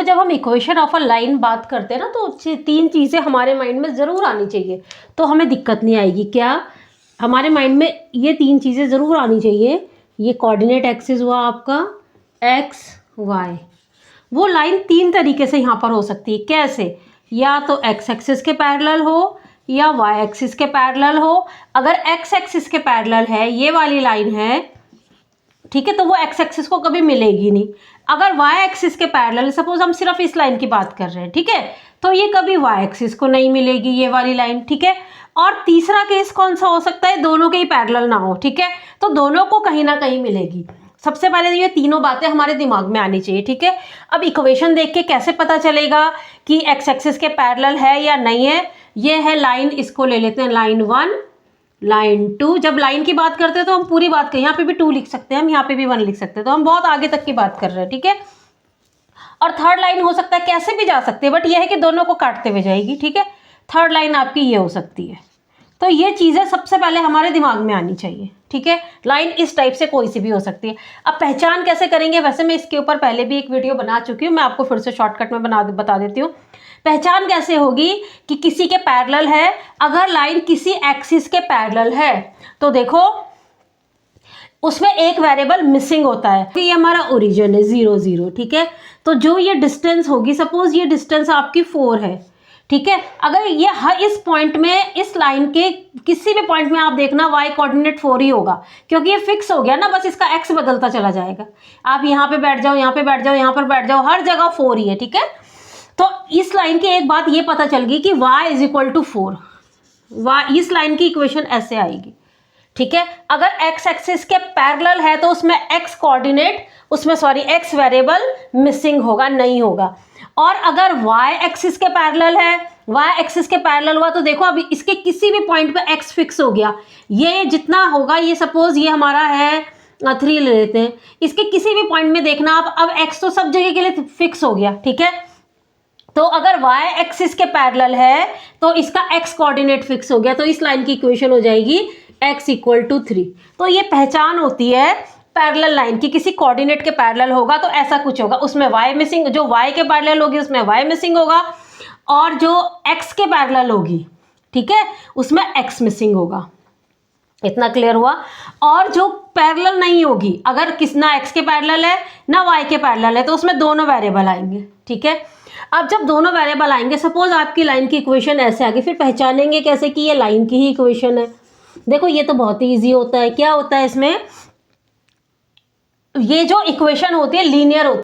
देखो जब हम इक्वेशन ऑफ अ लाइन बात करते हैं ना तो 3 चीज़ें हमारे माइंड में ज़रूर आनी चाहिए, तो हमें दिक्कत नहीं आएगी। क्या हमारे माइंड में ये 3 चीज़ें ज़रूर आनी चाहिए। ये कोऑर्डिनेट एक्सिस हुआ आपका एक्स वाई, वो लाइन 3 तरीके से यहाँ पर हो सकती है। कैसे? या तो एक्स एक्सिस के पैरेलल हो या वाई एक्सिस के पैरेलल हो। अगर एक्स एक्सिस के पैरेलल है, ये वाली लाइन है, ठीक है, तो वो एक्स एक्सिस को कभी मिलेगी नहीं। अगर वाई एक्सिस के पैरेलल, सपोज हम सिर्फ इस लाइन की बात कर रहे हैं, ठीक है, तो ये कभी वाई एक्सिस को नहीं मिलेगी, ये वाली लाइन, ठीक है। और तीसरा केस कौन सा हो सकता है? दोनों के ही पैरेलल ना हो, ठीक है, तो दोनों को कहीं ना कहीं मिलेगी। सबसे पहले ये तीनों बातें हमारे दिमाग में आनी चाहिए, ठीक है। अब इक्वेशन देख के कैसे पता चलेगा कि एक्स एक्सिस के पैरेलल है या नहीं है? ये है लाइन, इसको ले लेते हैं लाइन 1, लाइन 2। जब लाइन की बात करते हैं तो हम पूरी बात करें, यहाँ पे भी 2 लिख सकते हैं हम, यहाँ पे भी 1 लिख सकते हैं, तो हम बहुत आगे तक की बात कर रहे हैं, ठीक है। और थर्ड लाइन हो सकता है, कैसे भी जा सकते हैं, बट यह है कि दोनों को काटते हुए जाएगी, ठीक है। थर्ड लाइन आपकी ये हो सकती है। तो ये चीज़ें सबसे पहले हमारे दिमाग में आनी चाहिए, ठीक है। लाइन इस टाइप से कोई सी भी हो सकती है। अब पहचान कैसे करेंगे? वैसे मैं इसके ऊपर पहले भी एक वीडियो बना चुकी हूँ, मैं आपको फिर से शॉर्टकट में बता देती हूँ। पहचान कैसे होगी कि किसी के पैरेलल है? अगर लाइन किसी एक्सिस के पैरेलल है तो देखो उसमें एक वेरिएबल मिसिंग होता है, कि ये हमारा ओरिजिन है 0 0, ठीक है। तो जो ये डिस्टेंस होगी, सपोज ये डिस्टेंस आपकी 4 है, ठीक है। अगर ये हर इस पॉइंट में, इस लाइन के किसी भी पॉइंट में आप देखना y कोऑर्डिनेट 4 ही होगा, क्योंकि ये फिक्स हो गया ना, बस इसका x बदलता चला जाएगा। आप यहाँ पे बैठ जाओ, यहाँ पे बैठ जाओ, यहाँ पर बैठ जाओ, हर जगह 4 ही है, ठीक है। तो इस लाइन की एक बात ये पता चल गई कि y = 4। इस लाइन की इक्वेशन ऐसे आएगी, ठीक है। अगर x एक्सिस के पैरेलल है तो उसमें x कोऑर्डिनेट, उसमें सॉरी x वेरिएबल मिसिंग होगा, नहीं होगा। और अगर y एक्सिस के पैरेलल है, y एक्सिस के पैरेलल हुआ तो देखो अभी इसके किसी भी पॉइंट पे x फिक्स हो गया। ये जितना होगा, ये सपोज ये हमारा है 3 ले लेते हैं, इसके किसी भी पॉइंट में देखना आप, अब x तो सब जगह के लिए फिक्स हो गया, ठीक है। तो अगर y एक्सिस के पैरेलल है तो इसका x कोऑर्डिनेट फिक्स हो गया, तो इस लाइन की इक्वेशन हो जाएगी x = 3। तो ये पहचान होती है पैरेलल लाइन की, किसी कोऑर्डिनेट के पैरेलल होगा तो ऐसा कुछ होगा, उसमें y मिसिंग, जो y के पैरेलल होगी उसमें y मिसिंग होगा, और जो x के पैरेलल होगी, ठीक है, उसमें x मिसिंग होगा। इतना क्लियर हुआ। और जो पैरेलल नहीं होगी, अगर किस ना x के पैरेलल है ना y के पैरेलल है, तो उसमें दोनों वेरिएबल आएंगे, ठीक है। अब जब दोनों वेरिएबल आएंगे, सपोज आपकी लाइन की इक्वेशन ऐसे आ गई, फिर पहचानेंगे कैसे कि ये लाइन की ही इक्वेशन है? देखो ये तो बहुत ही ईजी होता है। क्या होता है इसमें? ये जो इक्वेशन होती है लीनियर होती है।